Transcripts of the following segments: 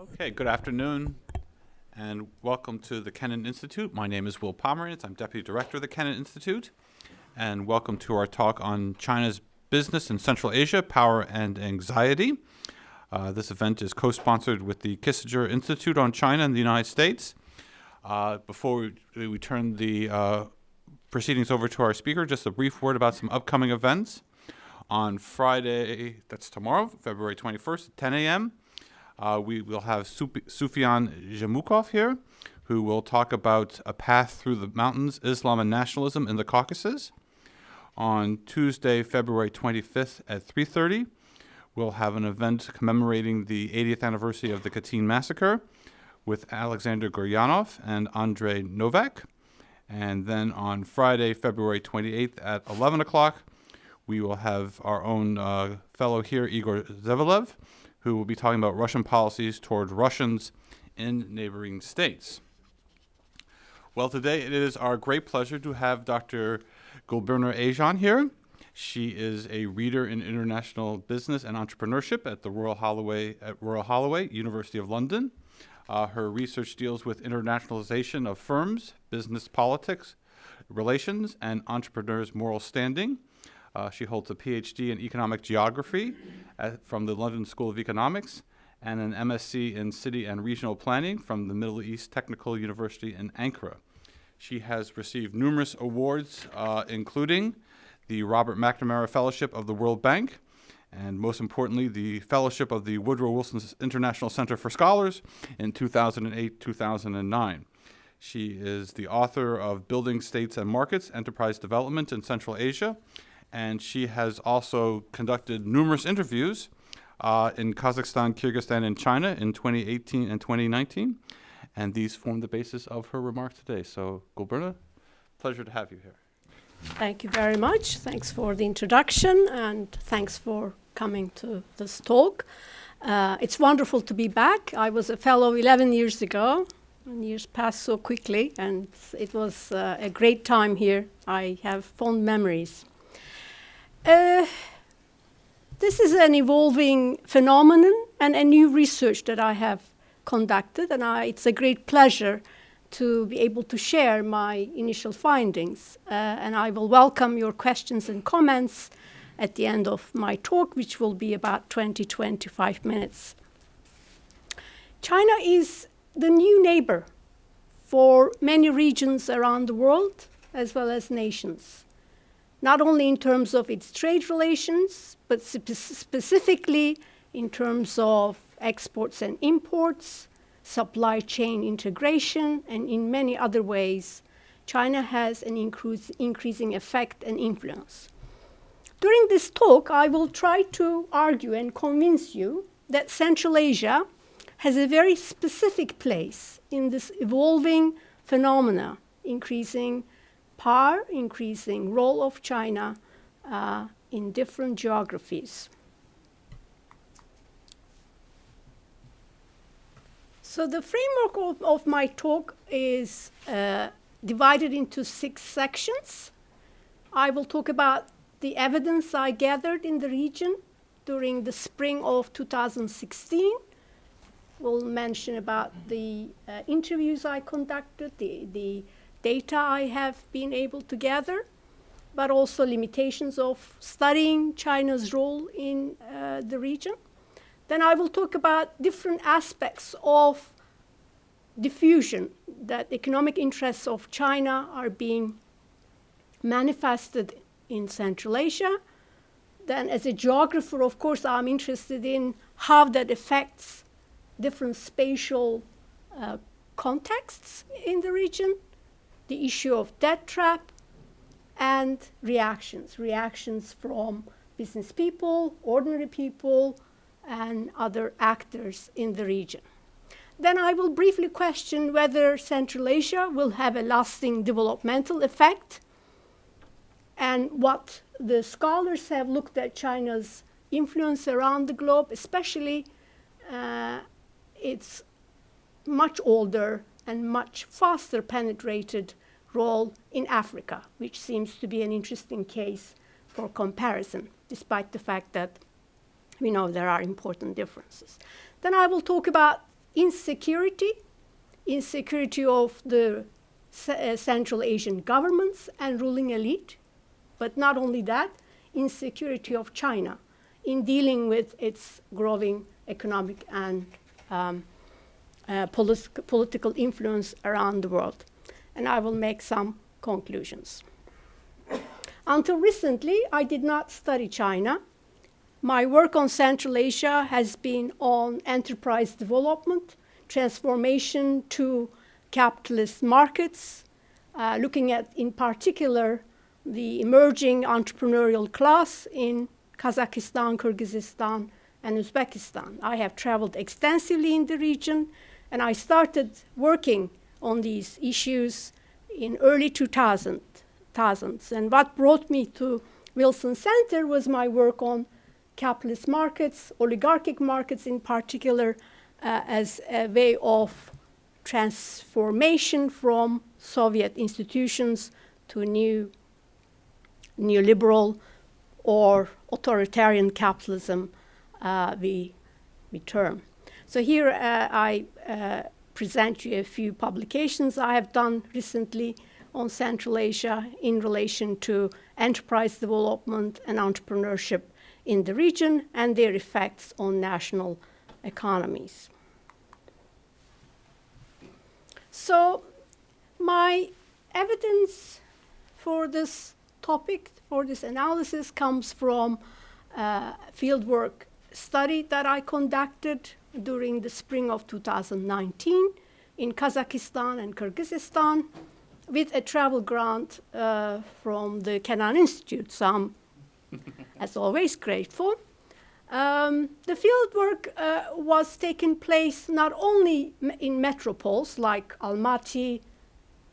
Okay, good afternoon, and welcome to the Kennan Institute. My name is Will Pomerantz. I'm Deputy Director of the Kennan Institute, and welcome to our talk on China's business in Central Asia, power and anxiety. This event is co-sponsored with the Kissinger Institute on China in the United States. Before we turn the proceedings over to our speaker, just a brief word about some upcoming events. On Friday, that's tomorrow, February 21st at 10 a.m., we will have Sufyan Jamukov here, who will talk about a path through the mountains, Islam and nationalism in the Caucasus. On Tuesday, February 25th at 3:30, we'll have an event commemorating the 80th anniversary of the Katyn massacre with Alexander Guryanov and Andrei Novak. And then on Friday, February 28th at 11 o'clock, we will have our own fellow here, Igor Zevilev, who will be talking about Russian policies toward Russians in neighboring states. Well, today it is our great pleasure to have Dr. Berna Özcan here. She is a reader in international business and entrepreneurship at the Royal Holloway, University of London. Her research deals with internationalization of firms, business politics, relations, and entrepreneurs' moral standing. She holds a PhD in economic geography from the London School of Economics and an MSc in city and regional planning from the Middle East Technical University in Ankara. She has received numerous awards, including the Robert McNamara Fellowship of the World Bank, and most importantly, the Fellowship of the Woodrow Wilson International Center for Scholars in 2008-2009. She is the author of Building States and Markets, Enterprise Development in Central Asia, and she has also conducted numerous interviews in Kazakhstan, Kyrgyzstan, and China in 2018 and 2019, and these form the basis of her remarks today. So, Berna, pleasure to have you here. Thank you very much. Thanks for the introduction, and thanks for coming to this talk. It's wonderful to be back. I was a fellow 11 years ago, and years passed so quickly, and it was a great time here. I have fond memories. This is an evolving phenomenon and a new research that I have conducted, and it's a great pleasure to be able to share my initial findings. And I will welcome your questions and comments at the end of my talk, which will be about 20-25 minutes. China is the new neighbor for many regions around the world, as well as nations. Not only in terms of its trade relations, but specifically in terms of exports and imports, supply chain integration, and in many other ways, China has an increasing effect and influence. During this talk, I will try to argue and convince you that Central Asia has a very specific place in this evolving phenomena, increasing power, increasing role of China in different geographies. So the framework of my talk is divided into 6 sections. I will talk about the evidence I gathered in the region during the spring of 2016. We'll mention about the interviews I conducted, the data I have been able to gather, but also limitations of studying China's role in the region. Then I will talk about different aspects of diffusion, that economic interests of China are being manifested in Central Asia. Then as a geographer, of course, I'm interested in how that affects different spatial contexts in the region, the issue of debt trap, and reactions from business people, ordinary people, and other actors in the region. Then I will briefly question whether Central Asia will have a lasting developmental effect, and what the scholars have looked at China's influence around the globe, especially its much older and much faster penetrated role in Africa, which seems to be an interesting case for comparison, despite the fact that we know there are important differences. Then I will talk about insecurity of the Central Asian governments and ruling elite, but not only that, insecurity of China in dealing with its growing economic and political influence around the world. And I will make some conclusions. Until recently, I did not study China. My work on Central Asia has been on enterprise development, transformation to capitalist markets, looking at, in particular, the emerging entrepreneurial class in Kazakhstan, Kyrgyzstan, and Uzbekistan. I have traveled extensively in the region, and I started working on these issues in early 2000s. And what brought me to Wilson Center was my work on capitalist markets, oligarchic markets in particular, as a way of transformation from Soviet institutions to new neoliberal or authoritarian capitalism, we term. So here I present you a few publications I have done recently on Central Asia in relation to enterprise development and entrepreneurship in the region and their effects on national economies. So my evidence for this topic, for this analysis, comes from fieldwork study that I conducted during the spring of 2019 in Kazakhstan and Kyrgyzstan with a travel grant from the Kenan Institute. So I'm, as always, grateful. The fieldwork was taking place not only in metropoles like Almaty,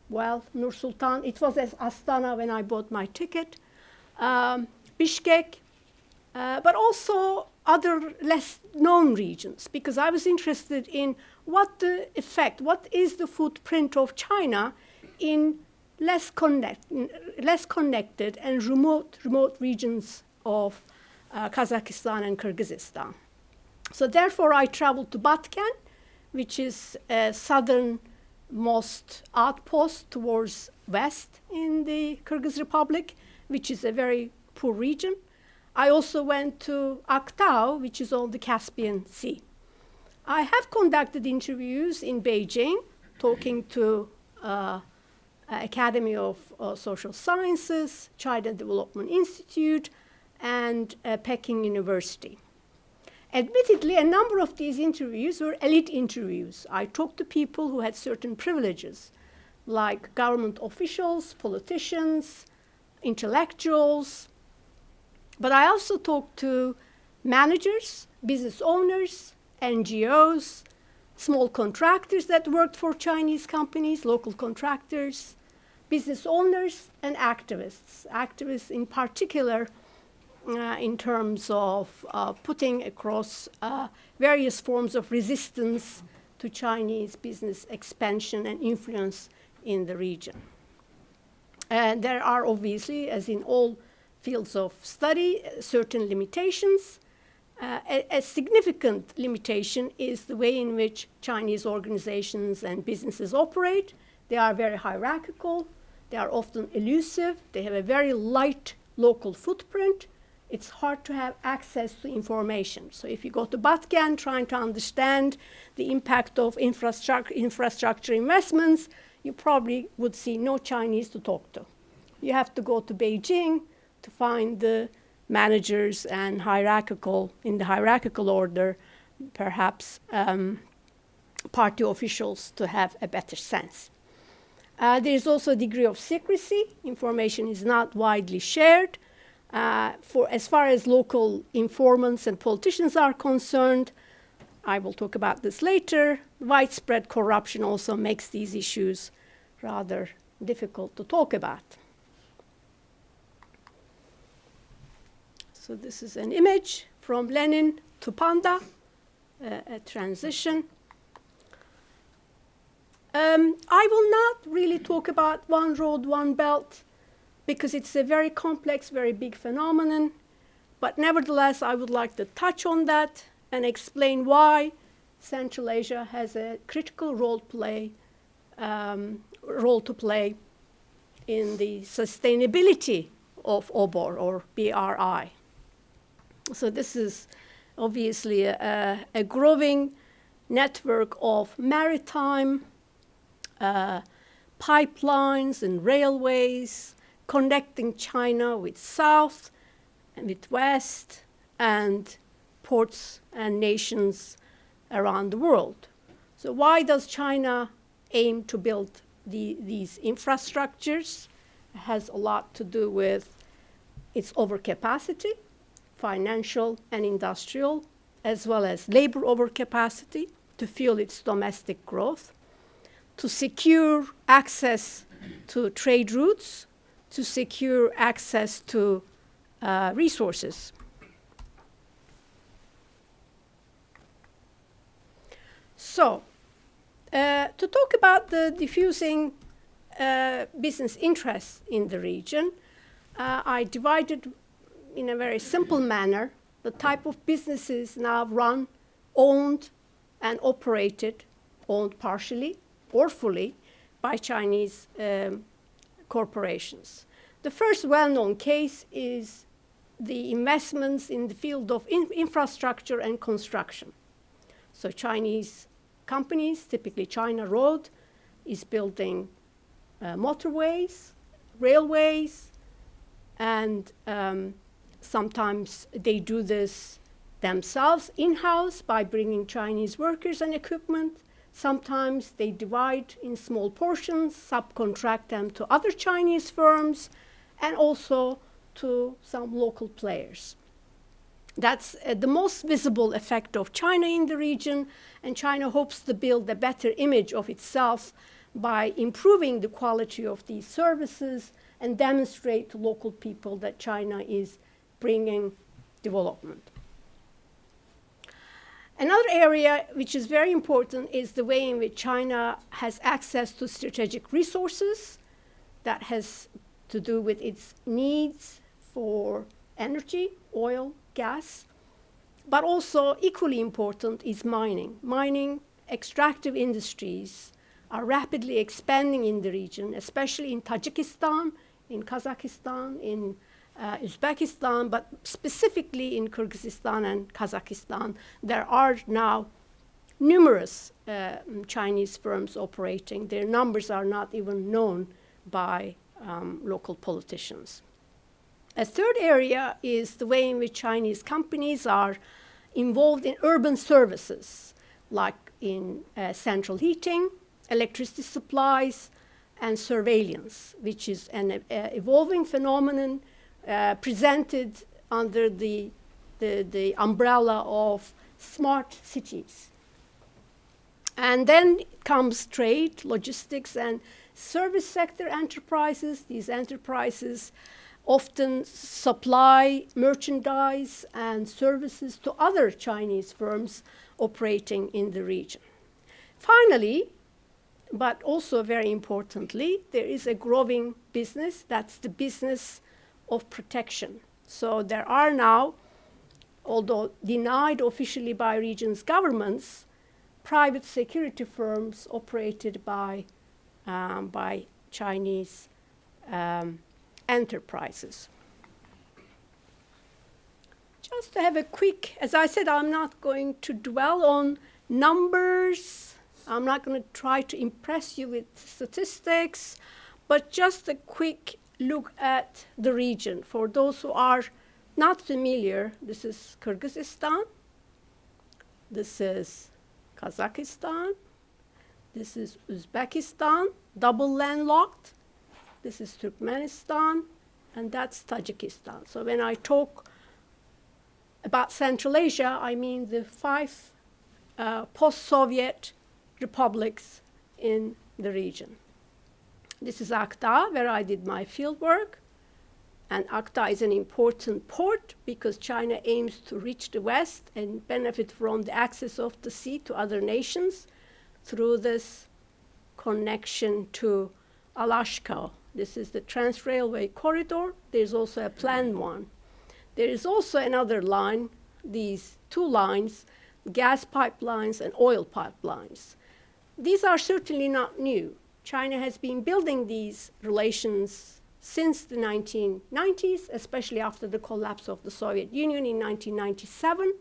well, Nur Sultan, it was as Astana when I bought my ticket, Bishkek, but also other less known regions, because I was interested in what the effect, what is the footprint of China in less connected and remote regions of Kazakhstan and Kyrgyzstan. So therefore I traveled to Batken, which is a southernmost outpost towards west in the Kyrgyz Republic, which is a very poor region. I also went to Aktau, which is on the Caspian Sea. I have conducted interviews in Beijing, talking to Academy of Social Sciences, China Development Institute, and Peking University. Admittedly, a number of these interviews were elite interviews. I talked to people who had certain privileges, like government officials, politicians, intellectuals. But I also talked to managers, business owners, NGOs, small contractors that worked for Chinese companies, local contractors, business owners, and activists. Activists in particular in terms of putting across various forms of resistance to Chinese business expansion and influence in the region. And there are obviously, as in all fields of study, certain limitations. A significant limitation is the way in which Chinese organizations and businesses operate. They are very hierarchical. They are often elusive. They have a very light local footprint. It's hard to have access to information. So if you go to Batken trying to understand the impact of infrastructure investments, you probably would see no Chinese to talk to. You have to go to Beijing to find the managers and in the hierarchical order, perhaps party officials to have a better sense. There is also a degree of secrecy. Information is not widely shared. As far as local informants and politicians are concerned, I will talk about this later, widespread corruption also makes these issues rather difficult to talk about. So this is an image from Lenin to Panda, a transition. I will not really talk about one road, one belt, because it's a very complex, very big phenomenon. But nevertheless, I would like to touch on that and explain why Central Asia has a critical role to play in the sustainability of OBOR or BRI. So this is obviously a growing network of maritime pipelines and railways connecting China with South and with West and ports and nations around the world. So why does China aim to build these infrastructures? It has a lot to do with its overcapacity, financial and industrial, as well as labor overcapacity to fuel its domestic growth, to secure access to trade routes, to secure access to resources. So, to talk about the diffusing business interests in the region, I divided in a very simple manner the type of businesses now run, owned and operated, owned partially or fully by Chinese corporations. The first well-known case is the investments in the field of infrastructure and construction. So Chinese companies, typically China Road, is building motorways, railways, and sometimes they do this themselves in-house by bringing Chinese workers and equipment. Sometimes they divide in small portions, subcontract them to other Chinese firms, and also to some local players. That's the most visible effect of China in the region, and China hopes to build a better image of itself by improving the quality of these services and demonstrate to local people that China is bringing development. Another area which is very important is the way in which China has access to strategic resources. That has to do with its needs for energy, oil, gas, but also equally important is mining. Mining, extractive industries are rapidly expanding in the region, especially in Tajikistan, in Kazakhstan, in Uzbekistan, but specifically in Kyrgyzstan and Kazakhstan. There are now numerous Chinese firms operating. Their numbers are not even known by local politicians. A third area is the way in which Chinese companies are involved in urban services, like in central heating, electricity supplies, and surveillance, which is an evolving phenomenon presented under the umbrella of smart cities. And then comes trade, logistics, and service sector enterprises. These enterprises often supply merchandise and services to other Chinese firms operating in the region. Finally, but also very importantly, there is a growing business, that's the business of protection. So there are now, although denied officially by region's governments, private security firms operated by Chinese enterprises. Just to have a quick, as I said, I'm not going to dwell on numbers. I'm not going to try to impress you with statistics, but just a quick look at the region. For those who are not familiar, this is Kyrgyzstan, this is Kazakhstan, this is Uzbekistan, double landlocked, this is Turkmenistan, and that's Tajikistan. So when I talk about Central Asia, I mean the 5 post-Soviet republics in the region. This is Akta, where I did my field work. And Akta is an important port because China aims to reach the West and benefit from the access of the sea to other nations through this connection to Alaska. This is the Trans-Railway Corridor. There's also a planned one. There is also another line, these 2 lines, gas pipelines and oil pipelines. These are certainly not new. China has been building these relations since the 1990s, especially after the collapse of the Soviet Union in 1997.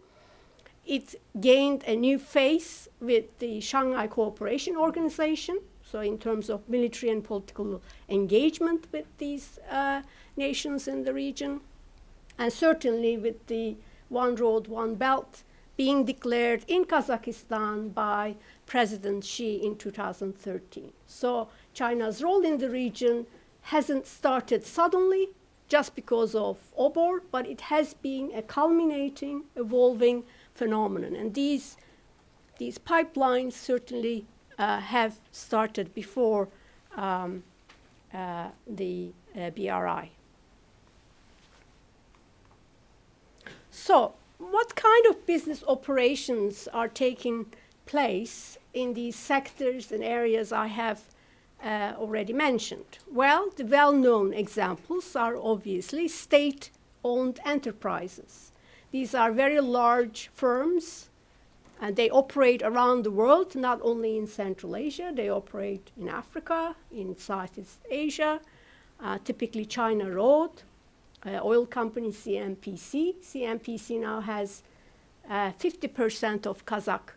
It gained a new face with the Shanghai Cooperation Organization, so in terms of military and political engagement with these nations in the region, and certainly with the One Road, One Belt being declared in Kazakhstan by President Xi in 2013. So China's role in the region hasn't started suddenly just because of OBOR, but it has been a culminating, evolving phenomenon. And these pipelines certainly have started before the BRI. So, what kind of business operations are taking place in these sectors and areas I have already mentioned? Well, the well-known examples are obviously state-owned enterprises. These are very large firms, and they operate around the world, not only in Central Asia. They operate in Africa, in Southeast Asia, typically China Road, oil company CNPC. CNPC now has 50% of Kazakh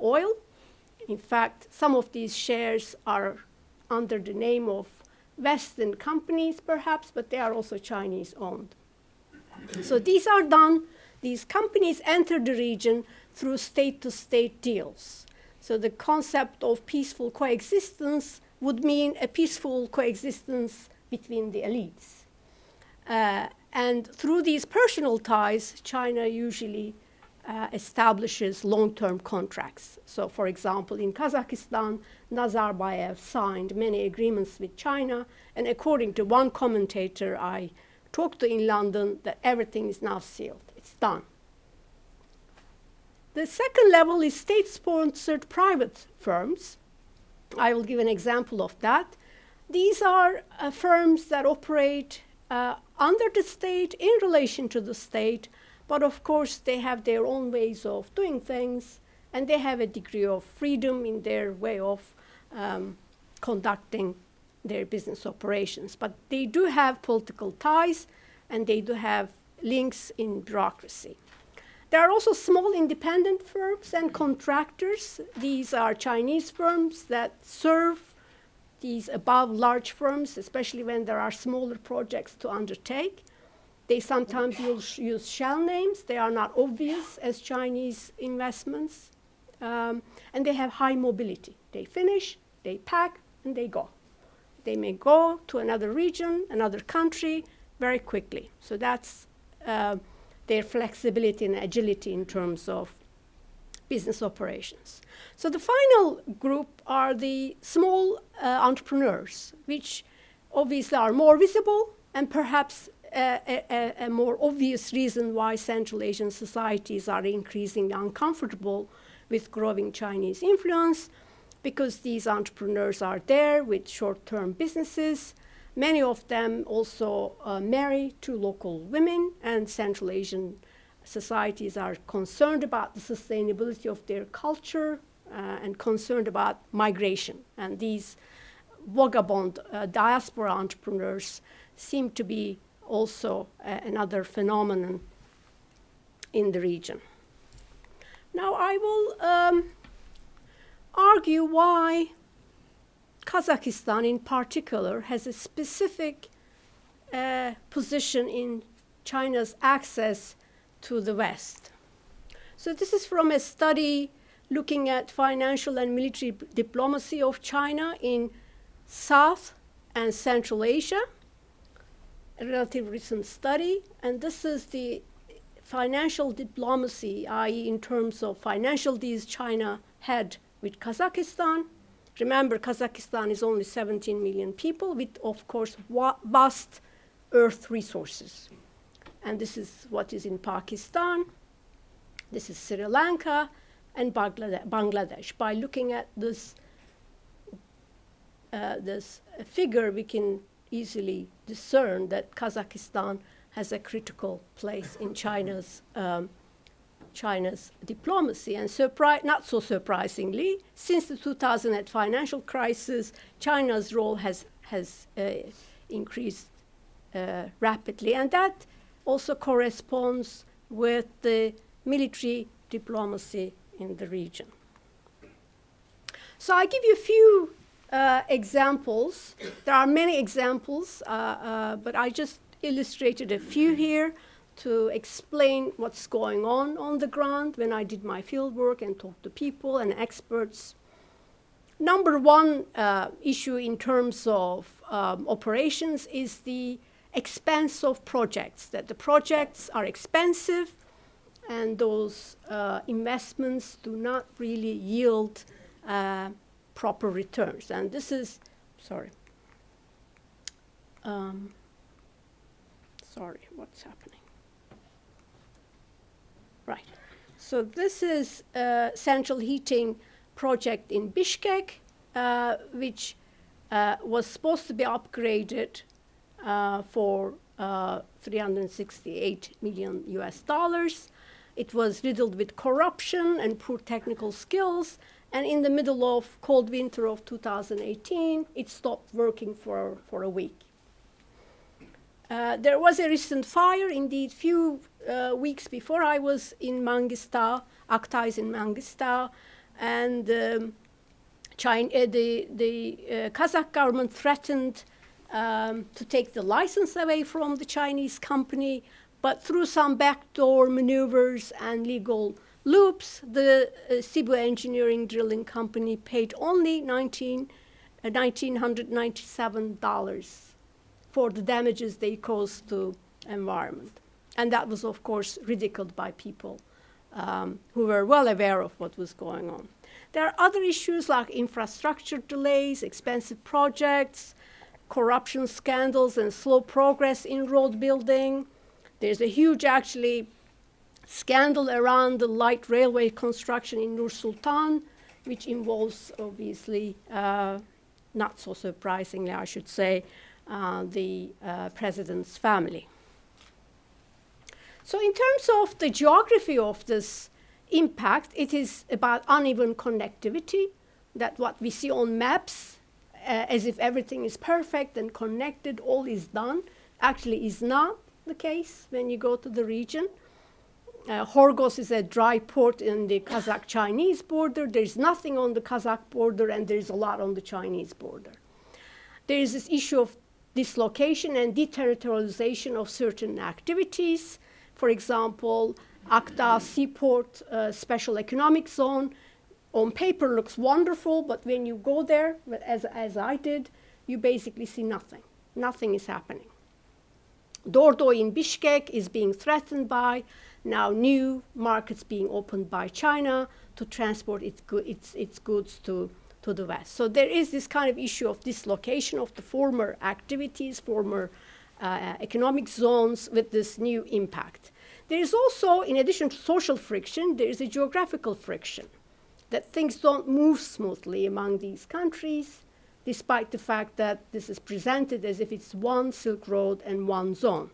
oil. In fact, some of these shares are under the name of Western companies, perhaps, but they are also Chinese-owned. So these are done. These companies enter the region through state-to-state deals. So the concept of peaceful coexistence would mean a peaceful coexistence between the elites. And through these personal ties, China usually establishes long-term contracts. So, for example, in Kazakhstan, Nazarbayev signed many agreements with China, and according to one commentator I talked to in London, that everything is now sealed. It's done. The second level is state-sponsored private firms. I will give an example of that. These are firms that operate under the state, in relation to the state, but of course they have their own ways of doing things, and they have a degree of freedom in their way of conducting their business operations. But they do have political ties, and they do have links in bureaucracy. There are also small independent firms and contractors. These are Chinese firms that serve these above large firms, especially when there are smaller projects to undertake. They sometimes use shell names. They are not obvious as Chinese investments. And they have high mobility. They finish, they pack, and they go. They may go to another region, another country, very quickly. So that's their flexibility and agility in terms of business operations. So the final group are the small entrepreneurs, which obviously are more visible, and perhaps a more obvious reason why Central Asian societies are increasingly uncomfortable with growing Chinese influence, because these entrepreneurs are there with short-term businesses. Many of them also marry to local women, and Central Asian societies are concerned about the sustainability of their culture and concerned about migration. And these vagabond diaspora entrepreneurs seem to be also another phenomenon in the region. Now I will argue why Kazakhstan in particular has a specific position in China's access to the West. So this is from a study looking at financial and military diplomacy of China in South and Central Asia, a relatively recent study. And this is the financial diplomacy, i.e. in terms of financial deals China had with Kazakhstan. Remember, Kazakhstan is only 17 million people with, of course, vast earth resources. And this is what is in Pakistan. This is Sri Lanka and Bangladesh. By looking at this figure, we can easily discern that Kazakhstan has a critical place in China's China's diplomacy. And not so surprisingly, since the 2008 financial crisis, China's role has increased rapidly. And that also corresponds with the military diplomacy in the region. So I give you a few examples. There are many examples, but I just illustrated a few here to explain what's going on the ground when I did my field work and talked to people and experts. Number one issue in terms of operations is the expense of projects, that the projects are expensive and those investments do not really yield proper returns. And this is, sorry, what's happening? Right. So this is a central heating project in Bishkek, which was supposed to be upgraded for 368 million US dollars. It was riddled with corruption and poor technical skills. And in the middle of cold winter of 2018, it stopped working for a week. There was a recent fire, indeed, few weeks before I was in Mangistau. Akta is in Mangistau, and the Kazakh government threatened to take the license away from the Chinese company, but through some backdoor maneuvers and legal loops, the Cebu Engineering Drilling Company paid only $1,997 for the damages they caused to environment. And that was, of course, ridiculed by people who were well aware of what was going on. There are other issues like infrastructure delays, expensive projects, corruption scandals, and slow progress in road building. There's a huge, actually, scandal around the light railway construction in Nur Sultan, which involves, obviously, not so surprisingly, I should say, the president's family. So in terms of the geography of this impact, it is about uneven connectivity, that what we see on maps, as if everything is perfect and connected, all is done, actually is not the case when you go to the region. Horgos is a dry port in the Kazakh-Chinese border. There's nothing on the Kazakh border, and there's a lot on the Chinese border. There is this issue of dislocation and deterritorialization of certain activities. For example, Akta Seaport Special Economic Zone on paper looks wonderful, but when you go there, as I did, you basically see nothing. Nothing is happening. Dordo in Bishkek is being threatened by now new markets being opened by China to transport its goods to the West. So there is this kind of issue of dislocation of the former activities, former economic zones with this new impact. There is also, in addition to social friction, there is a geographical friction, that things don't move smoothly among these countries, despite the fact that this is presented as if it's one Silk Road and one zone.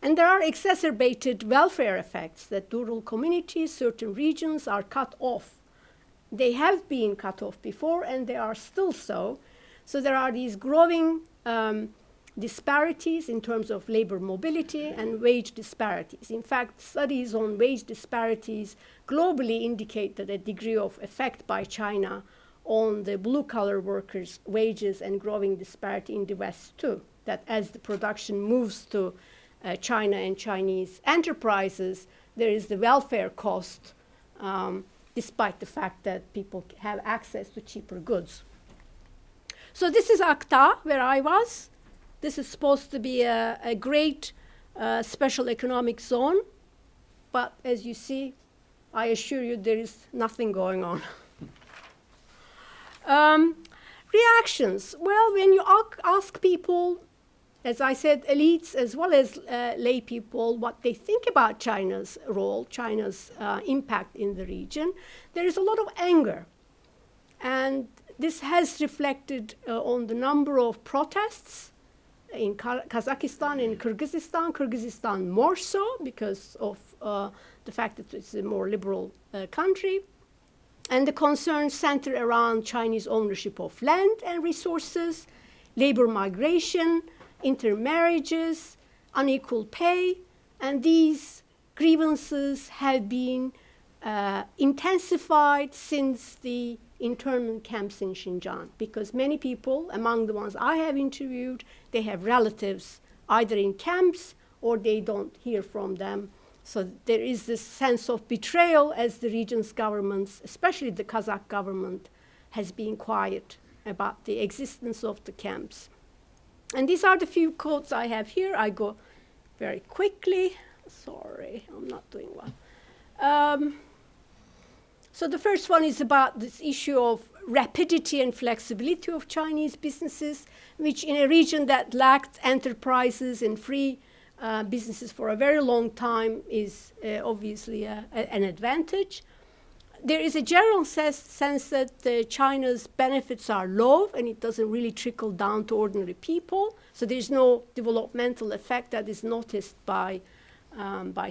And there are exacerbated welfare effects, that rural communities, certain regions are cut off. They have been cut off before, and they are still so. So there are these growing disparities in terms of labor mobility and wage disparities. In fact, studies on wage disparities globally indicate that a degree of effect by China on the blue-collar workers' wages and growing disparity in the West too, that as the production moves to China and Chinese enterprises, there is the welfare cost, despite the fact that people have access to cheaper goods. So this is Akta, where I was. This is supposed to be a great special economic zone, but as you see, I assure you there is nothing going on. Reactions. Well, when you ask people, as I said, elites as well as lay people, what they think about China's role, China's impact in the region, there is a lot of anger. And this has reflected on the number of protests in Kazakhstan and Kyrgyzstan. Kyrgyzstan more so because of the fact that it's a more liberal country. And the concerns center around Chinese ownership of land and resources, labor migration, intermarriages, unequal pay, and these grievances have been intensified since the internment camps in Xinjiang, because many people, among the ones I have interviewed, they have relatives either in camps or they don't hear from them. So there is this sense of betrayal as the region's governments, especially the Kazakh government, has been quiet about the existence of the camps. And these are the few quotes I have here. I go very quickly. Sorry, I'm not doing well. So the first one is about this issue of rapidity and flexibility of Chinese businesses, which in a region that lacked enterprises and free businesses for a very long time is obviously an advantage. There is a general sense that China's benefits are low and it doesn't really trickle down to ordinary people. So there's no developmental effect that is noticed by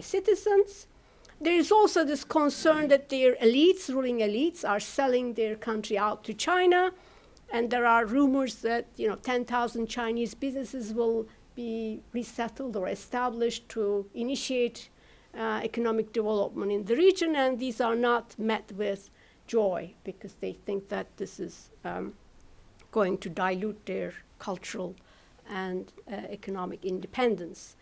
citizens. There is also this concern that their elites, ruling elites, are selling their country out to China. And there are rumors that 10,000 Chinese businesses will be resettled or established to initiate economic development in the region, and these are not met with joy because they think that this is going to dilute their cultural and economic independence.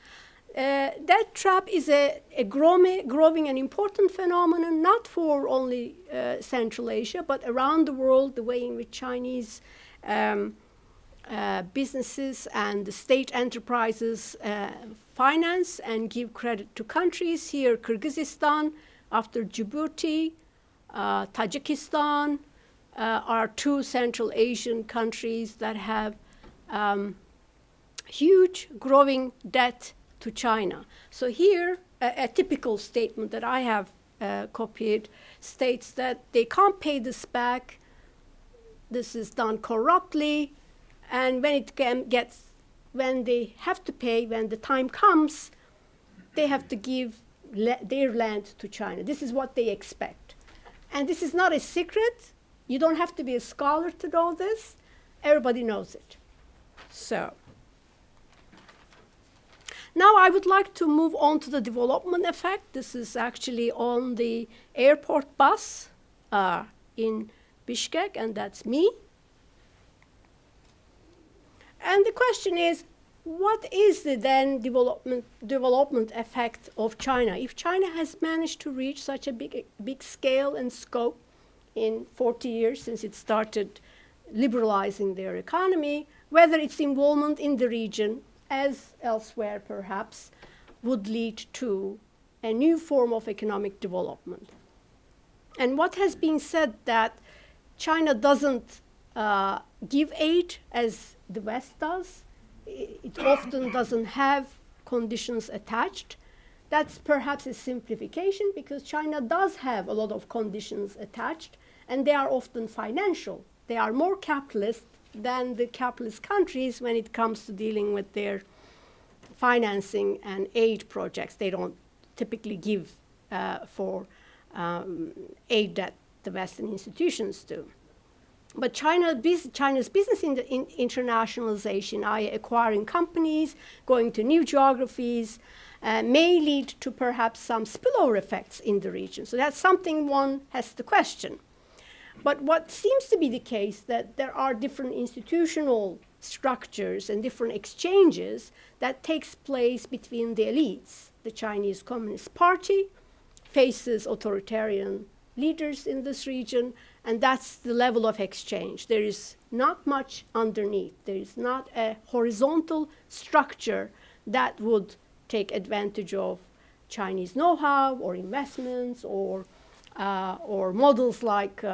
That trap is a growing and important phenomenon, not for only Central Asia, but around the world, the way in which Chinese businesses and the state enterprises finance and give credit to countries. Here, Kyrgyzstan, after Djibouti, Tajikistan are two Central Asian countries that have huge growing debt to China. So here, a typical statement that I have copied states that they can't pay this back, this is done corruptly, and when they have to pay, when the time comes, they have to give their land to China. This is what they expect. And this is not a secret. You don't have to be a scholar to know this. Everybody knows it. So now I would like to move on to the development effect. This is actually on the airport bus in Bishkek, and that's me. And the question is, what is the then development effect of China? If China has managed to reach such a big scale and scope in 40 years since it started liberalizing their economy, whether its involvement in the region, as elsewhere perhaps, would lead to a new form of economic development. And what has been said that China doesn't give aid as the West does. It often doesn't have conditions attached. That's perhaps a simplification because China does have a lot of conditions attached, and they are often financial. They are more capitalist than the capitalist countries when it comes to dealing with their financing and aid projects. They don't typically give for aid that the Western institutions do. But China's business in internationalization, i.e. acquiring companies, going to new geographies, may lead to perhaps some spillover effects in the region. So that's something one has to question. But what seems to be the case that there are different institutional structures and different exchanges that takes place between the elites. The Chinese Communist Party faces authoritarian leaders in this region, and that's the level of exchange. There is not much underneath. There is not a horizontal structure that would take advantage of Chinese know-how or investments or models like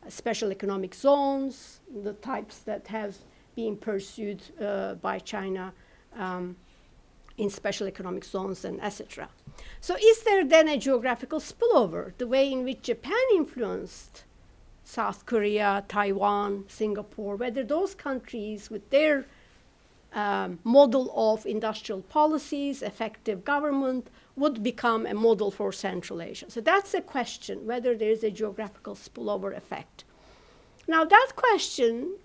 special economic zones, the types that have been pursued by China in special economic zones and etc. So is there then a geographical spillover, the way in which Japan influenced South Korea, Taiwan, Singapore, whether those countries with their model of industrial policies, effective government, would become a model for Central Asia. So that's a question, whether there is a geographical spillover effect. Now, that question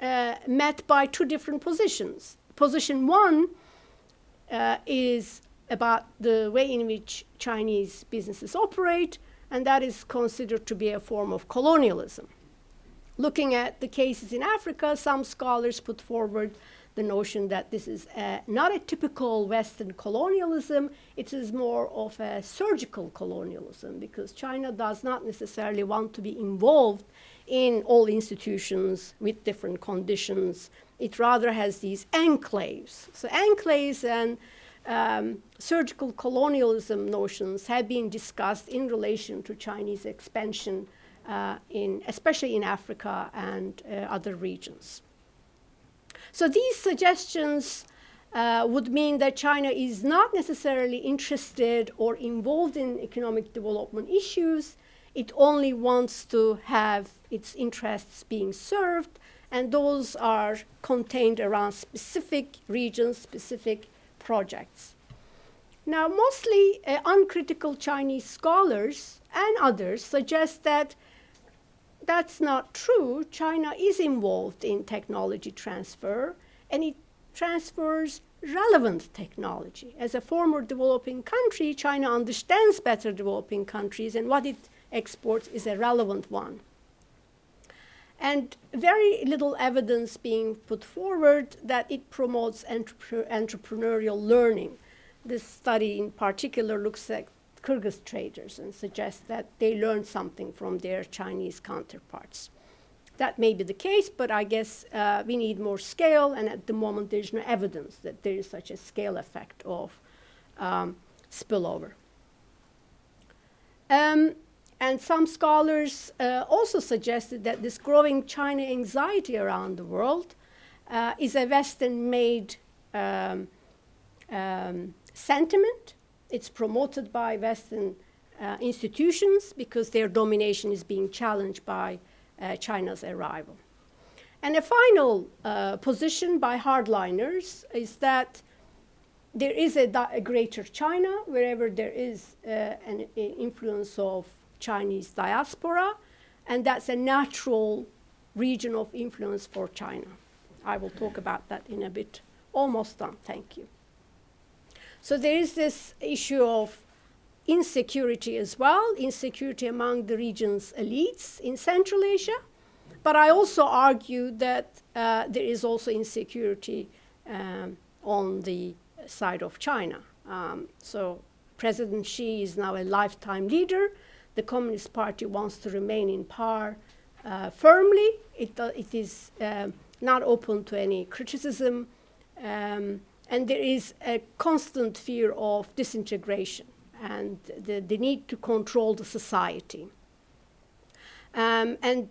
met by two different positions. Position one is about the way in which Chinese businesses operate, and that is considered to be a form of colonialism. Looking at the cases in Africa, some scholars put forward the notion that this is not a typical Western colonialism, it is more of a surgical colonialism, because China does not necessarily want to be involved in all institutions with different conditions. It rather has these enclaves. So enclaves and surgical colonialism notions have been discussed in relation to Chinese expansion, especially in Africa and other regions. So these suggestions would mean that China is not necessarily interested or involved in economic development issues. It only wants to have its interests being served, and those are contained around specific regions, specific projects. Now, mostly uncritical Chinese scholars and others suggest that that's not true. China is involved in technology transfer, and it transfers relevant technology. As a former developing country, China understands better developing countries, and what it exports is a relevant one. And very little evidence being put forward that it promotes entrepreneurial learning. This study in particular looks at Kyrgyz traders and suggests that they learned something from their Chinese counterparts. That may be the case, but I guess we need more scale, and at the moment there's no evidence that there is such a scale effect of spillover. And some scholars also suggested that this growing China anxiety around the world is a Western-made sentiment. It's promoted by Western institutions because their domination is being challenged by China's arrival. And a final position by hardliners is that there is a greater China wherever there is an influence of Chinese diaspora, and that's a natural region of influence for China. I will talk about that in a bit. Almost done, thank you. So there is this issue of insecurity as well, insecurity among the region's elites in Central Asia. But I also argue that there is also insecurity on the side of China. So President Xi is now a lifetime leader. The Communist Party wants to remain in power firmly. It is not open to any criticism. And there is a constant fear of disintegration and the need to control the society. And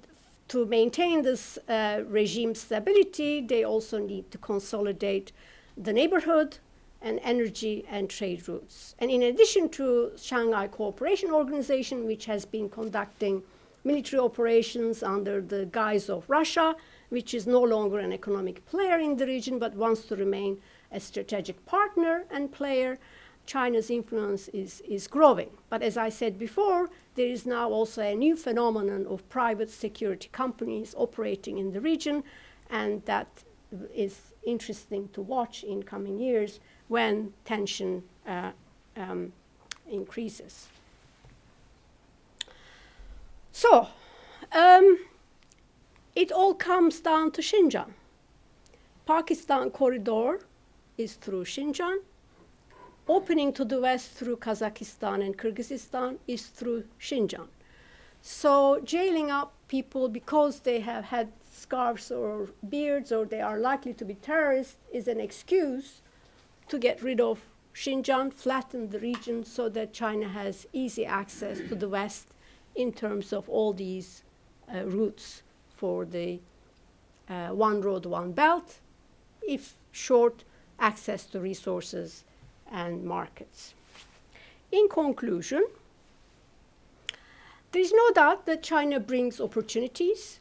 to maintain this regime stability, they also need to consolidate the neighborhood and energy and trade routes. And in addition to Shanghai Cooperation Organization, which has been conducting military operations under the guise of Russia, which is no longer an economic player in the region but wants to remain a strategic partner and player, China's influence is growing. But as I said before, there is now also a new phenomenon of private security companies operating in the region, and that is interesting to watch in coming years when tension increases. So, it all comes down to Xinjiang. Pakistan corridor is through Xinjiang. Opening to the west through Kazakhstan and Kyrgyzstan is through Xinjiang. So jailing up people because they have had scarves or beards or they are likely to be terrorists is an excuse to get rid of Xinjiang, flatten the region so that China has easy access to the west in terms of all these routes for the one road, one belt, if short, access to resources and markets. In conclusion, there is no doubt that China brings opportunities.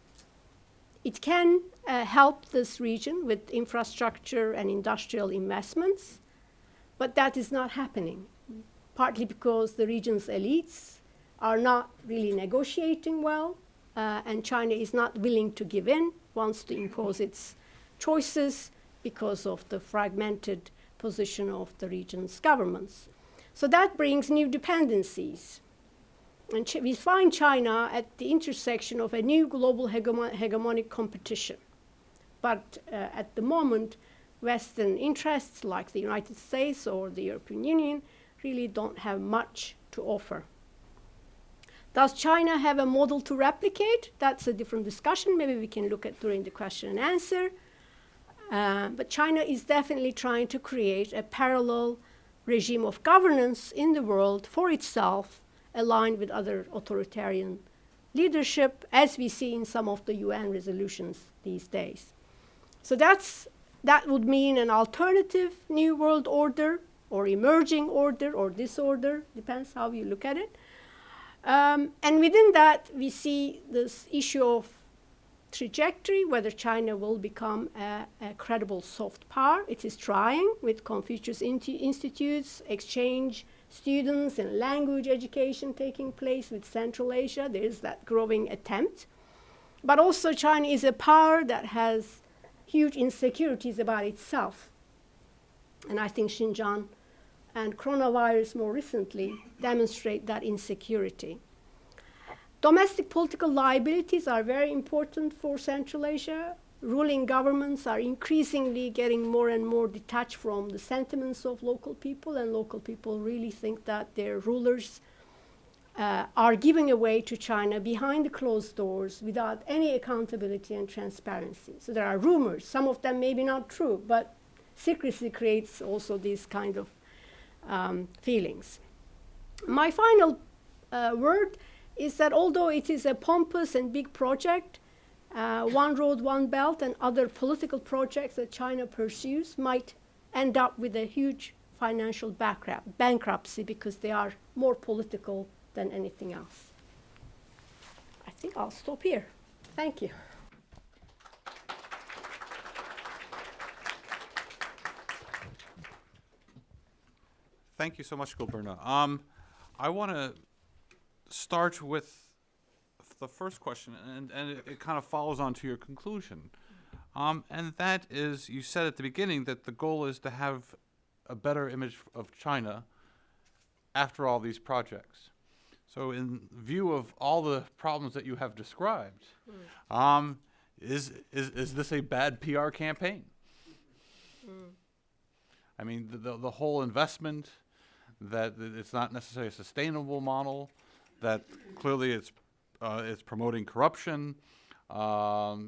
It can help this region with infrastructure and industrial investments, but that is not happening, partly because the region's elites are not really negotiating well, and China is not willing to give in, wants to impose its choices because of the fragmented position of the region's governments. So that brings new dependencies. And we find China at the intersection of a new global hegemonic competition. But at the moment, Western interests like the United States or the European Union really don't have much to offer. Does China have a model to replicate? That's a different discussion. Maybe we can look at during the question and answer. But China is definitely trying to create a parallel regime of governance in the world for itself, aligned with other authoritarian leadership, as we see in some of the UN resolutions these days. So that would mean an alternative new world order, or emerging order, or disorder, depends how you look at it. And within that, we see this issue of trajectory, whether China will become a credible soft power. It is trying with Confucius Institutes, exchange students and language education taking place with Central Asia. There is that growing attempt. But also China is a power that has huge insecurities about itself. And I think Xinjiang and coronavirus more recently demonstrate that insecurity. Domestic political liabilities are very important for Central Asia. Ruling governments are increasingly getting more and more detached from the sentiments of local people, and local people really think that their rulers are giving away to China behind the closed doors without any accountability and transparency. So there are rumors, some of them may be not true, but secrecy creates also these kind of feelings. My final word is that although it is a pompous and big project, One Road, One Belt and other political projects that China pursues might end up with a huge financial bankruptcy because they are more political than anything else. I think I'll stop here. Thank you. Thank you so much, Berna. I want to start with the first question, and it kind of follows on to your conclusion. And that is, you said at the beginning that the goal is to have a better image of China after all these projects. So in view of all the problems that you have described, is this a bad PR campaign? I mean, the whole investment, that it's not necessarily a sustainable model, that clearly it's promoting corruption,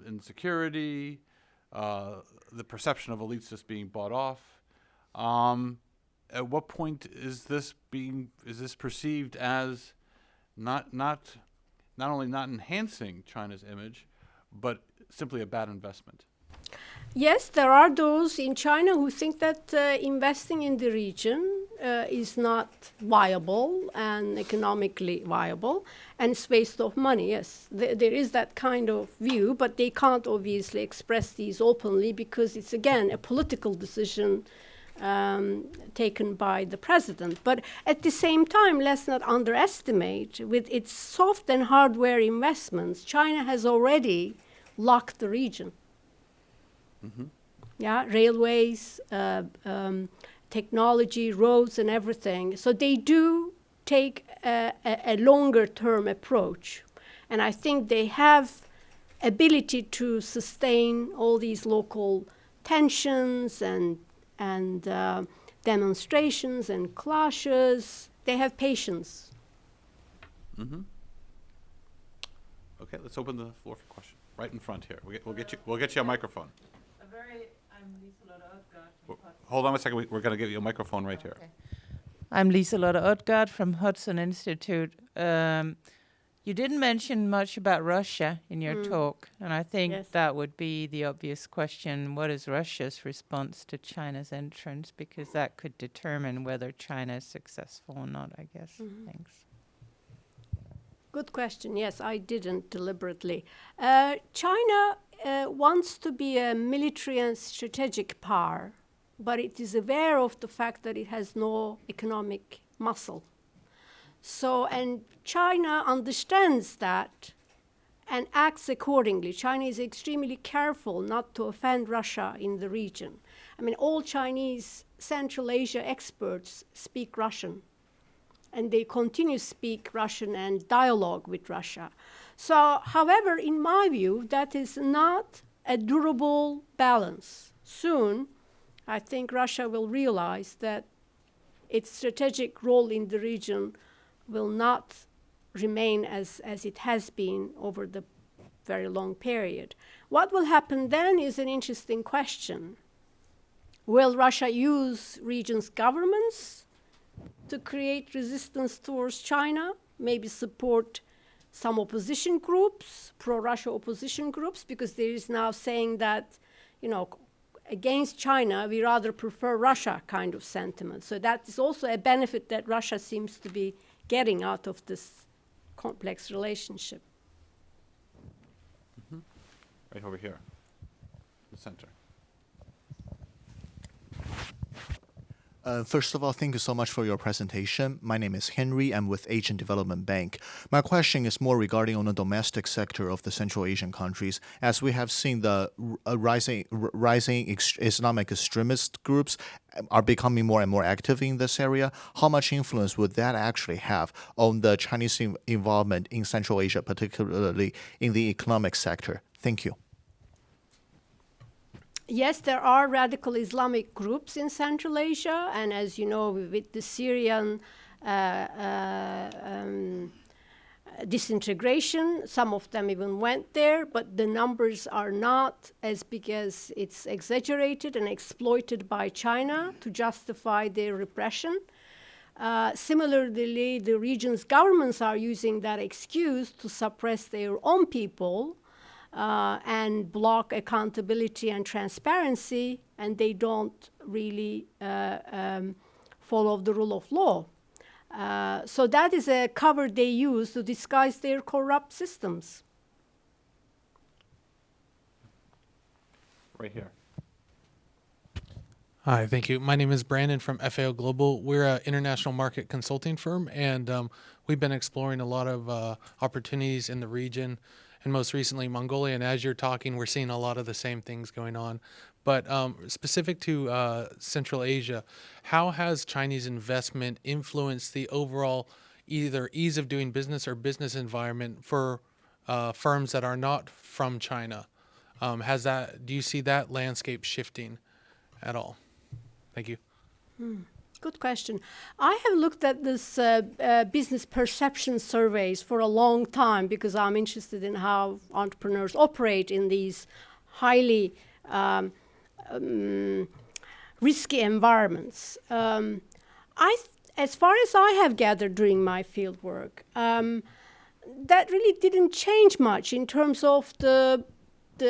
insecurity, the perception of elites just being bought off. At what point is this perceived as not only not enhancing China's image, but simply a bad investment? Yes, there are those in China who think that investing in the region is not viable and economically viable, and it's waste of money. Yes, there is that kind of view, but they can't obviously express these openly because it's, again, a political decision taken by the president. But at the same time, let's not underestimate, with its soft and hardware investments, China has already locked the region. Mm-hmm. Yeah, railways, technology, roads, and everything. So they do take a longer-term approach, and I think they have ability to sustain all these local tensions and demonstrations and clashes. They have patience. Mm-hmm. Okay, let's open the floor for questions. Right in front here. We'll get you a microphone. Hold on a second. We're going to give you a microphone right here. I'm Liselotte Odgaard from Hudson Institute. You didn't mention much about Russia in your talk, and I think that would be the obvious question. What is Russia's response to China's entrance? Because that could determine whether China is successful or not, I guess. Mm-hmm. Thanks. Good question. Yes, I didn't deliberately. China wants to be a military and strategic power, but it is aware of the fact that it has no economic muscle. So, and China understands that and acts accordingly. China is extremely careful not to offend Russia in the region. I mean, all Chinese Central Asia experts speak Russian, and they continue to speak Russian and dialogue with Russia. So, however, in my view, that is not a durable balance. Soon, I think Russia will realize that its strategic role in the region will not remain as it has been over the very long period. What will happen then is an interesting question. Will Russia use region's governments to create resistance towards China, maybe support some opposition groups, pro-Russia opposition groups, because there is now saying that, you know, against China, we rather prefer Russia kind of sentiment. So that is also a benefit that Russia seems to be getting out of this complex relationship. Mm-hmm. Right over here, the center. First of all, thank you so much for your presentation. My name is Henry. I'm with Asian Development Bank. My question is more regarding on the domestic sector of the Central Asian countries. As we have seen, the rising Islamic extremist groups are becoming more and more active in this area. How much influence would that actually have on the Chinese involvement in Central Asia, particularly in the economic sector? Thank you. Yes, there are radical Islamic groups in Central Asia, and as you know, with the Syrian disintegration, some of them even went there, but the numbers are not as big as it's exaggerated and exploited by China to justify their repression. Similarly, the region's governments are using that excuse to suppress their own people and block accountability and transparency, and they don't really follow the rule of law. So that is a cover they use to disguise their corrupt systems. Right here. Hi, thank you. My name is Brandon from FAO Global. We're an international market consulting firm, and we've been exploring a lot of opportunities in the region, and most recently Mongolia. And as you're talking, we're seeing a lot of the same things going on. But specific to Central Asia, how has Chinese investment influenced the overall either ease of doing business or business environment for firms that are not from China? Do you see that landscape shifting at all? Thank you. Good question. I have looked at this business perception surveys for a long time because I'm interested in how entrepreneurs operate in these highly risky environments. As far as I have gathered during my field work, that really didn't change much in terms of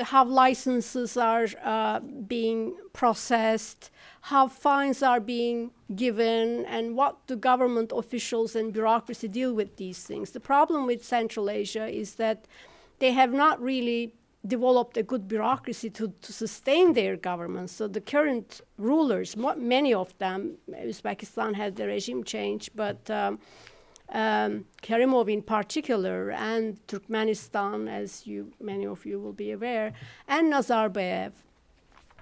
how licenses are being processed, how fines are being given, and what the government officials and bureaucracy deal with these things. The problem with Central Asia is that they have not really developed a good bureaucracy to sustain their government. So the current rulers, many of them, Uzbekistan had the regime change, but Karimov in particular, and Turkmenistan, as many of you will be aware, and Nazarbayev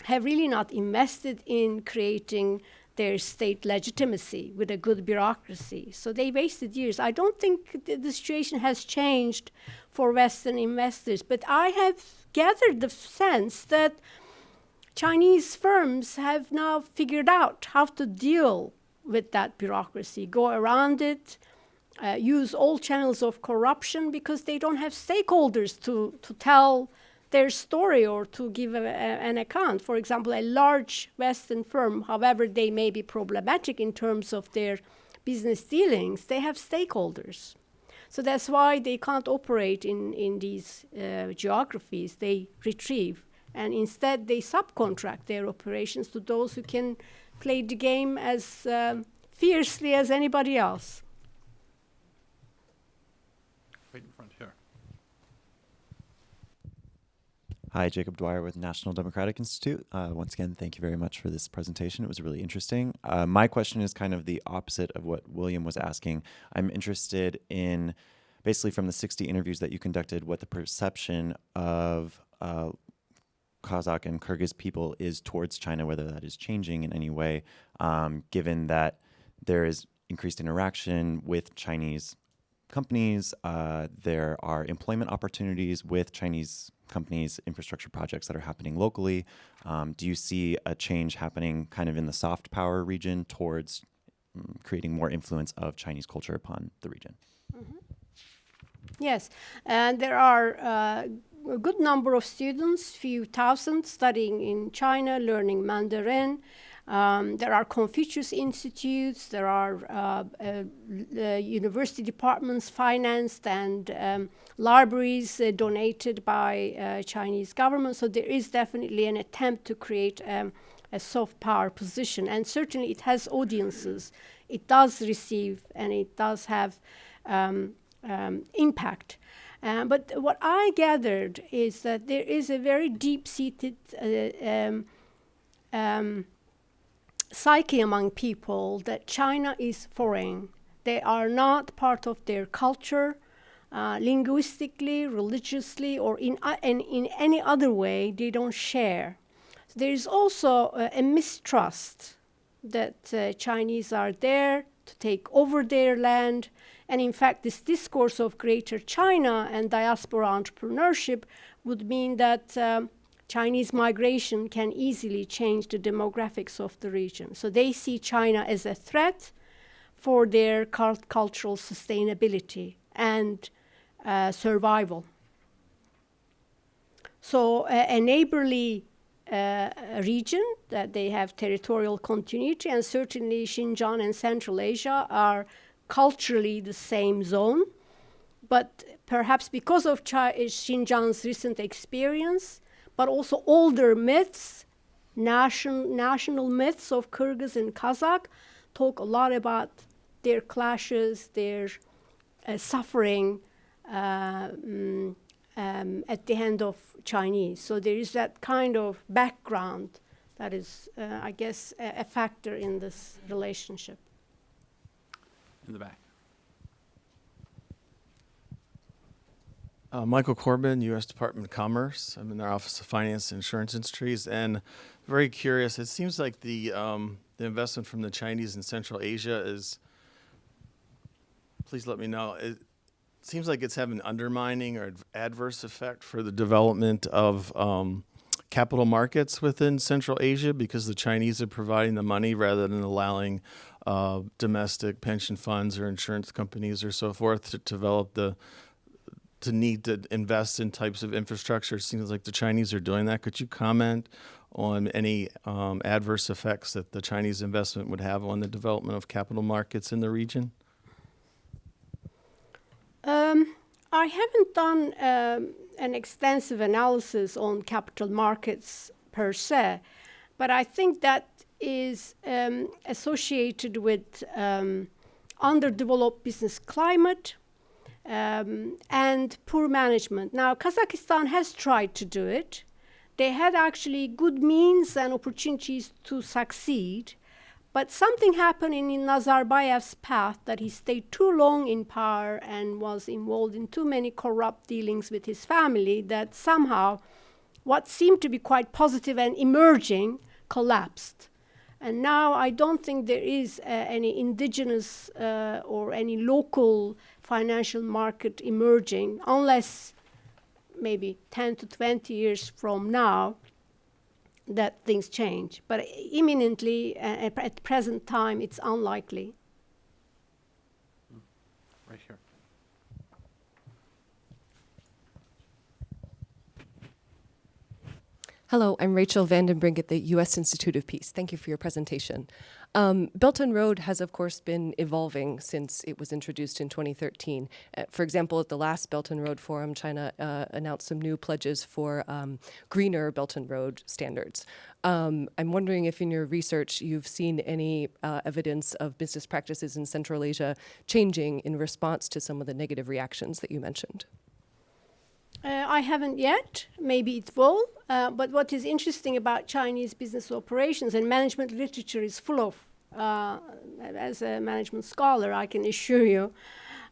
have really not invested in creating their state legitimacy with a good bureaucracy. So they wasted years. I don't think the situation has changed for Western investors, but I have gathered the sense that Chinese firms have now figured out how to deal with that bureaucracy, go around it, use all channels of corruption because they don't have stakeholders to tell their story or to give an account. For example, a large Western firm, however they may be problematic in terms of their business dealings, they have stakeholders. So that's why they can't operate in these geographies. They retrieve, and instead they subcontract their operations to those who can play the game as fiercely as anybody else. Right in front here. Hi, Jacob Dwyer with National Democratic Institute. Once again, thank you very much for this presentation. It was really interesting. My question is kind of the opposite of what William was asking. I'm interested in, basically from the 60 interviews that you conducted, what the perception of Kazakh and Kyrgyz people is towards China, whether that is changing in any way, given that there is increased interaction with Chinese companies. There are employment opportunities with Chinese companies, infrastructure projects that are happening locally. Do you see a change happening kind of in the soft power region towards creating more influence of Chinese culture upon the region? Mm-hmm. Yes, and there are a good number of students, few thousand, studying in China, learning Mandarin. There are Confucius institutes, there are university departments financed and libraries donated by Chinese government. So there is definitely an attempt to create a soft power position. And certainly it has audiences. It does receive and it does have impact. But what I gathered is that there is a very deep-seated psyche among people that China is foreign. They are not part of their culture, linguistically, religiously, or in any other way. They don't share. So there is also a mistrust that Chinese are there to take over their land. And in fact, this discourse of Greater China and diaspora entrepreneurship would mean that Chinese migration can easily change the demographics of the region. So they see China as a threat for their cultural sustainability and survival. So a neighborly region that they have territorial continuity, and certainly Xinjiang and Central Asia are culturally the same zone, but perhaps because of Xinjiang's recent experience, but also older myths, national myths of Kyrgyz and Kazakh talk a lot about their clashes, their suffering at the hand of Chinese. So there is that kind of background that is, I guess, a factor in this relationship. In the back. Michael Corbin, U.S. Department of Commerce. I'm in their Office of Finance and Insurance Industries, and very curious. It seems like the investment from the Chinese in Central Asia is, please let me know, it seems like it's having an undermining or adverse effect for the development of capital markets within Central Asia, because the Chinese are providing the money rather than allowing domestic pension funds or insurance companies or so forth to develop to need to invest in types of infrastructure. It seems like the Chinese are doing that. Could you comment on any adverse effects that the Chinese investment would have on the development of capital markets in the region? I haven't done an extensive analysis on capital markets per se, but I think that is associated with underdeveloped business climate, and poor management. Now, Kazakhstan has tried to do it. They had actually good means and opportunities to succeed, but something happened in Nazarbayev's path that he stayed too long in power and was involved in too many corrupt dealings with his family that somehow what seemed to be quite positive and emerging collapsed. And now I don't think there is any indigenous or any local financial market emerging, unless maybe 10 to 20 years from now that things change. But imminently, at present time, it's unlikely. Right here. Hello, I'm Rachel Vandenbrink at the U.S. Institute of Peace. Thank you for your presentation. Belt and Road has, of course, been evolving since it was introduced in 2013. For example, at the last Belt and Road Forum, China announced some new pledges for greener Belt and Road standards. I'm wondering if in your research you've seen any evidence of business practices in Central Asia changing in response to some of the negative reactions that you mentioned. I haven't yet. Maybe it will. But what is interesting about Chinese business operations, and management literature is full of, as a management scholar, I can assure you,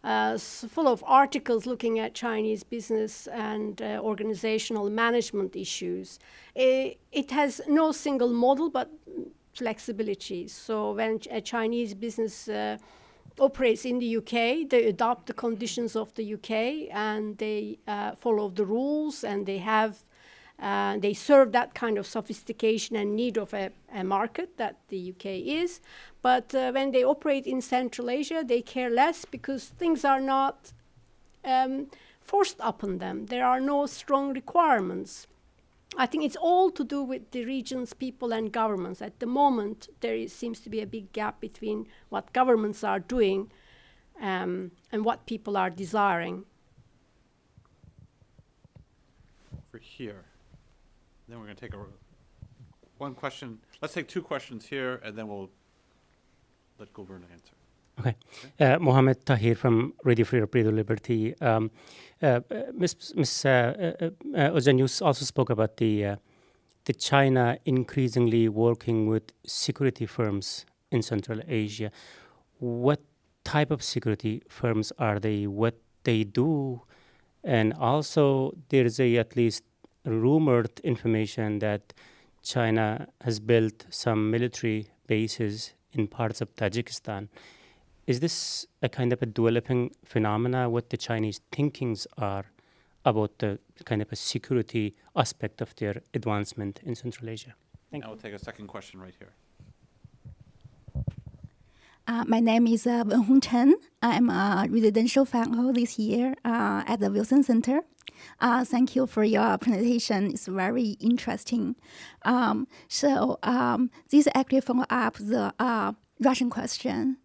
full of articles looking at Chinese business and organizational management issues. It has no single model, but flexibility. So when a Chinese business operates in the UK, they adopt the conditions of the UK, and they follow the rules, and they serve that kind of sophistication and need of a market that the UK is. But when they operate in Central Asia, they care less because things are not forced upon them. There are no strong requirements. I think it's all to do with the region's people and governments. At the moment, seems to be a big gap between what governments are doing and what people are desiring. Over here. Then we're going to take one question. Let's take two questions here, and then we'll let Berna answer. Okay. Mohammed Tahir from Radio Free Radio Liberty. Ms. Özcan, you also spoke about the China increasingly working with security firms in Central Asia. What type of security firms are they? What they do? And also, there is at least rumored information that China has built some military bases in parts of Tajikistan. Is this a kind of a developing phenomena, what the Chinese thinkings are about the kind of a security aspect of their advancement in Central Asia? Thank you. We'll take a second question right here. My name is Wen Chen. I'm a residential fellow this year at the Wilson Center. Thank you for your presentation. It's very interesting. This actually follow up the Russian question.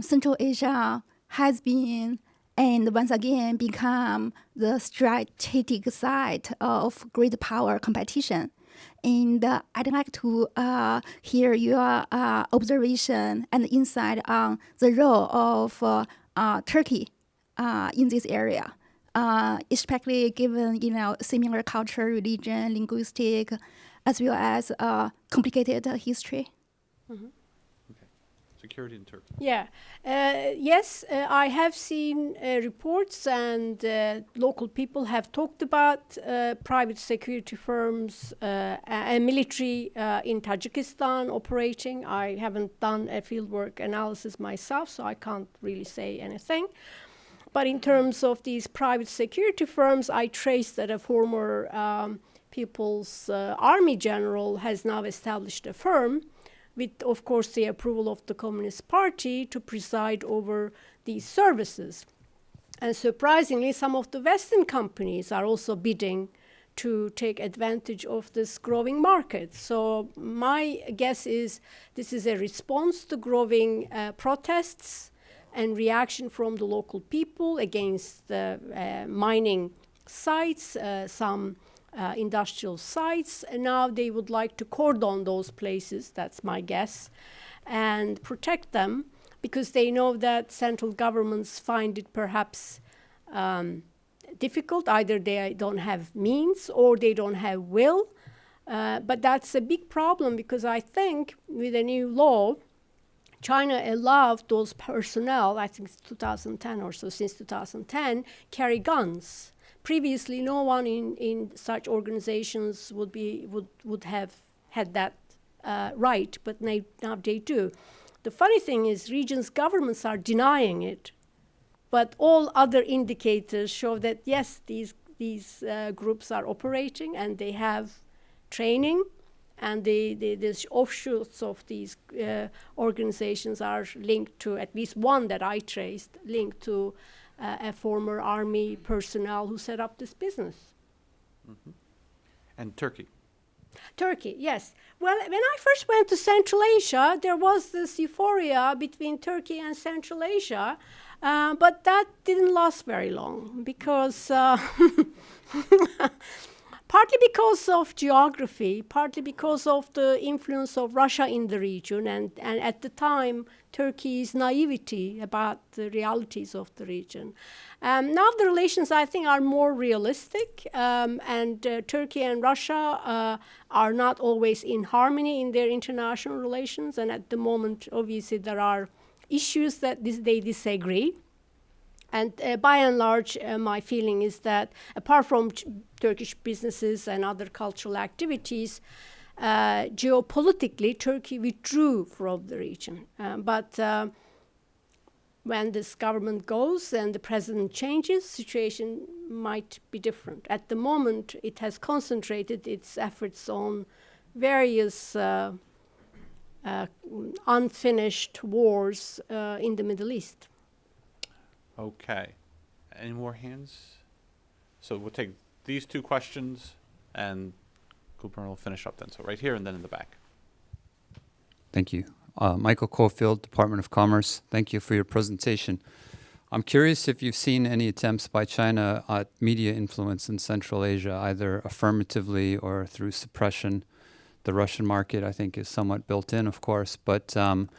Central Asia has been and once again become the strategic site of great power competition. And I'd like to hear your observation and insight on the role of Turkey in this area, especially given similar culture, religion, linguistic, as well as complicated history. Mm-hmm. Security in Turkey. Yeah. Yes, I have seen reports, and local people have talked about private security firms and military in Tajikistan operating. I haven't done a fieldwork analysis myself, so I can't really say anything. But in terms of these private security firms, I traced that a former People's Army general has now established a firm with, of course, the approval of the Communist Party to preside over these services. And surprisingly, some of the Western companies are also bidding to take advantage of this growing market. So my guess is this is a response to growing protests and reaction from the local people against the mining sites, some industrial sites, and now they would like to cordon those places, that's my guess, and protect them because they know that central governments find it perhaps difficult. Either they don't have means or they don't have will, but that's a big problem because I think with a new law, China allowed those personnel, I think it's 2010 or so, since 2010, carry guns. Previously, no one in such organizations would have had that right, but now they do. The funny thing is, regions' governments are denying it, but all other indicators show that yes, these groups are operating and they have training, and the offshoots of these organizations are linked to, at least one that I traced, linked to a former army personnel who set up this business. Mm-hmm. And Turkey. Turkey, yes. Well, when I first went to Central Asia, there was this euphoria between Turkey and Central Asia, but that didn't last very long because partly because of geography, partly because of the influence of Russia in the region, and at the time, Turkey's naivety about the realities of the region. Now the relations, I think, are more realistic, and Turkey and Russia are not always in harmony in their international relations, and at the moment, obviously, there are issues that they disagree. And by and large, my feeling is that apart from Turkish businesses and other cultural activities, geopolitically, Turkey withdrew from the region. But when this government goes and the president changes, situation might be different. At the moment, it has concentrated its efforts on various unfinished wars in the Middle East. Okay. Any more hands? So we'll take these two questions, and Cooper will finish up then. So right here and then in the back. Thank you. Michael Caulfield, Department of Commerce. Thank you for your presentation. I'm curious if you've seen any attempts by China at media influence in Central Asia, either affirmatively or through suppression. The Russian market, I think, is somewhat built in, of course. But and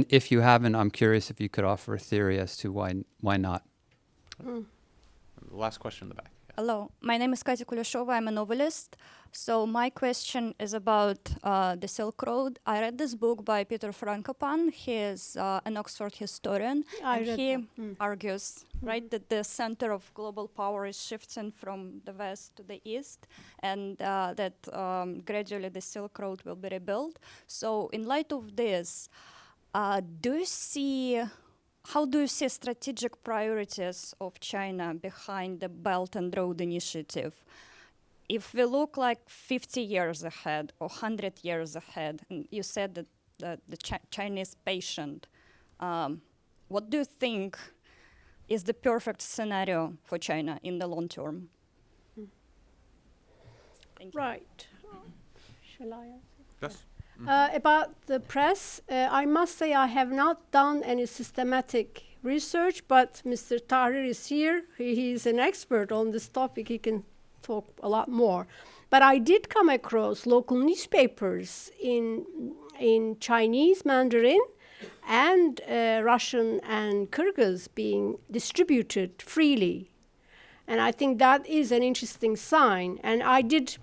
if you haven't, I'm curious if you could offer a theory as to why not. The last question in the back. Yeah. Hello, my name is Katya Kuleshova. I'm a novelist. So my question is about the Silk Road. I read this book by Peter Frankopan. He is an Oxford historian. And he argues, right, that the center of global power is shifting from the west to the east, and that gradually the Silk Road will be rebuilt. So in light of this, how do you see strategic priorities of China behind the Belt and Road Initiative? If we look like 50 years ahead or 100 years ahead, and you said that the Chinese patient, what do you think is the perfect scenario for China in the long term? Thank you. Right. Shall I answer? Yes. About the press, I must say I have not done any systematic research, but Mr. Tahrir is here. He is an expert on this topic. He can talk a lot more. But I did come across local newspapers in Chinese, Mandarin, and Russian and Kyrgyz being distributed freely. And I think that is an interesting sign. And I didn't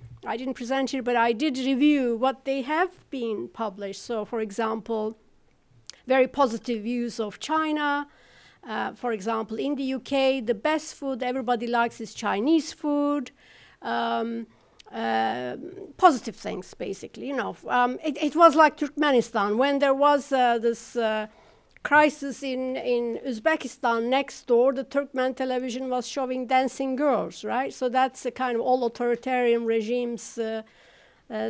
present here, but I did review what they have been published. So, for example, very positive views of China. For example, in the UK, the best food everybody likes is Chinese food. Positive things, basically. It was like Turkmenistan. When there was this crisis in Uzbekistan next door, the Turkmen television was showing dancing girls, right? So that's a kind of all authoritarian regimes'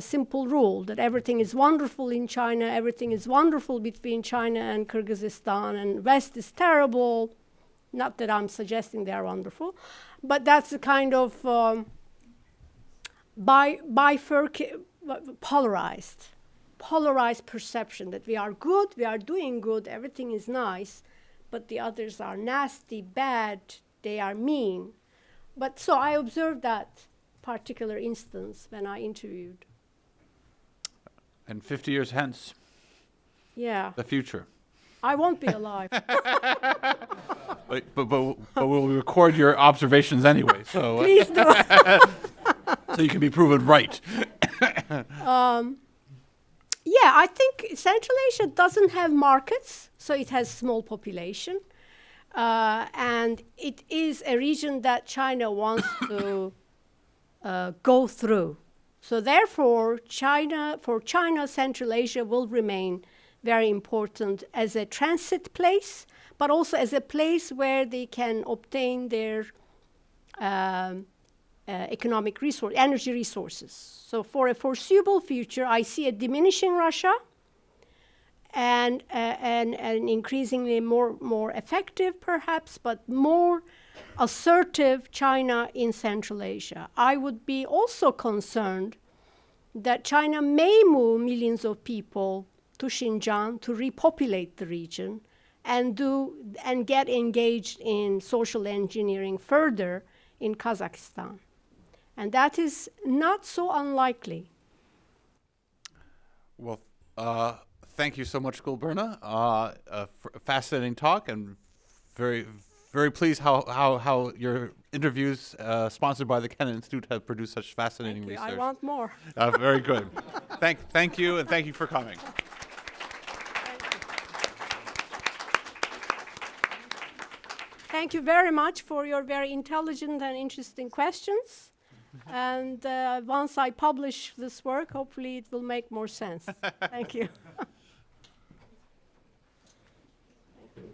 simple rule, that everything is wonderful in China, everything is wonderful between China and Kyrgyzstan, and West is terrible. Not that I'm suggesting they are wonderful, but that's a kind of polarized perception that we are good, we are doing good, everything is nice, but the others are nasty, bad, they are mean. But so I observed that particular instance when I interviewed. And 50 years hence, the future. I won't be alive. but we'll record your observations anyway. So please do. So you can be proven right. Yeah, I think Central Asia doesn't have markets, so it has small population. And it is a region that China wants to go through. So therefore, for China, Central Asia will remain very important as a transit place, but also as a place where they can obtain their economic energy resources. So for a foreseeable future, I see a diminishing Russia and an increasingly more effective, perhaps, but more assertive China in Central Asia. I would be also concerned that China may move millions of people to Xinjiang to repopulate the region and get engaged in social engineering further in Kazakhstan. And that is not so unlikely. Well, thank you so much, Berna. A fascinating talk, and very, very pleased how your interviews sponsored by the Kennan Institute have produced such fascinating research. I want more. Very good. Thank you, and thank you for coming. Thank you very much for your very intelligent and interesting questions. And once I publish this work, hopefully it will make more sense. Thank you. Thank you.